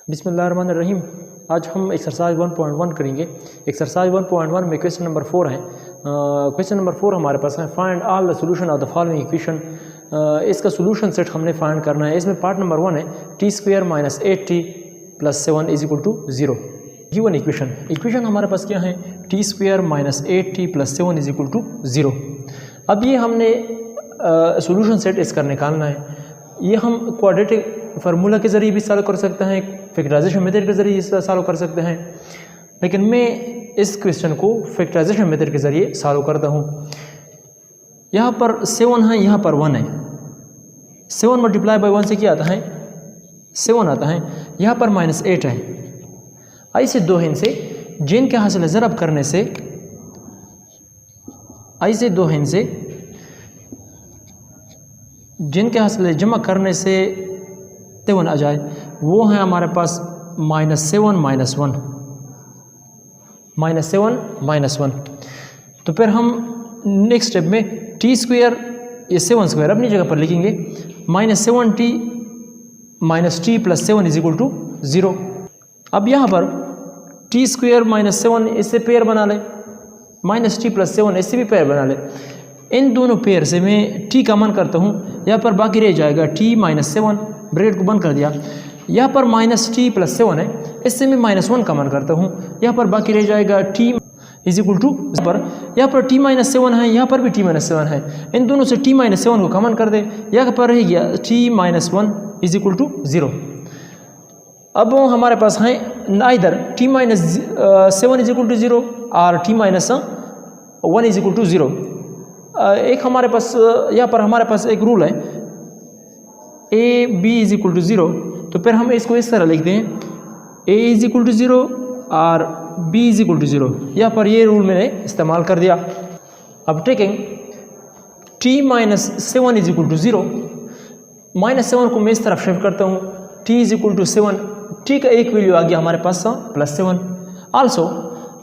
बिस्मिल्लाहिर्रहमानिर्रहीम। आज हम एक्सरसाइज 1.1 करेंगे। एक्सरसाइज 1.1 में क्वेश्चन नंबर 4 है। क्वेश्चन नंबर 4 हमारे पास है, find all the solution of the following equation. इसका सॉल्यूशन सेट हमने फाइंड करना है। इसमें पार्ट नंबर 1 है t² - 8t + 7 = 0। गिवन इक्वेशन हमारे पास क्या है, t² - 8t + 7 = 0। अब ये हमने सॉल्यूशन सेट इसका निकालना है। ये हम क्वाड्रेटिक फार्मूला के ज़रिए भी सॉल्व कर सकते हैं, फैक्टराइजेशन मेथड के ज़रिए सॉल्व कर सकते हैं, लेकिन मैं इस क्वेश्चन को फैक्टराइजेशन मेथड के ज़रिए सॉल्व करता हूँ। यहाँ पर 7 है, यहाँ पर 1 है। 7 मल्टीप्लाई बाई 1 से क्या आता है, 7 आता है। यहाँ पर -8 है। ऐसे दो हैं से जिनके हासिल ज़रब करने से, ऐसे दो हैं से जिनके हासिल जमा करने से 7 आ जाए, वो है हमारे पास -7 - 1, -7 - 1। तो फिर हम नेक्स्ट स्टेप में t², ये 7² अपनी जगह पर लिखेंगे, -7t - t + 7 = 0। अब यहाँ पर t² - 7 इससे पेयर बना ले, -t + 7 इससे भी पेयर बना ले। इन दोनों पेयर से मैं t कॉमन करता हूँ, यहाँ पर बाकी रह जाएगा t - 7, ब्रैकेट को बंद कर दिया। यहाँ पर -t + 7 है, इससे मैं -1 कॉमन करता हूँ, यहाँ पर बाकी रह जाएगा t = पर। यहाँ पर t - 7 है, यहाँ पर भी t - 7 है। इन दोनों से t - 7 को कॉमन कर दे, यहाँ पर रह गया t - 1 = 0। अब हमारे पास है नाइदर t - 7 = 0 और t - 1 = 0। एक हमारे पास यहाँ पर हमारे पास एक रूल है a b = 0। तो फिर हम इसको इस तरह लिखते हैं, a = 0 और b = 0। यहाँ पर ये रूल मैंने इस्तेमाल कर दिया। अब टेकिंग t - 7 = 0, -7 को मैं इस तरफ शिफ्ट करता हूँ, t = 7, t का एक वैल्यू आ गया हमारे पास +7। आल्सो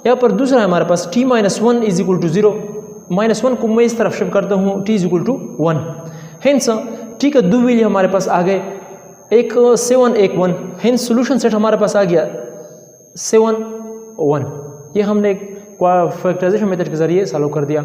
यहाँ पर दूसरा है हमारे पास t - 1 = 0, -1 को मैं इस तरफ शिफ्ट करता हूँ, t = 1। हेंस t का दो वैल्यू हमारे पास आ गए, एक 7 एक 1। हेंस सॉल्यूशन सेट हमारे पास आ गया 7 1। ये हमने फैक्टराइजेशन मेथड के ज़रिए सॉल्व कर दिया।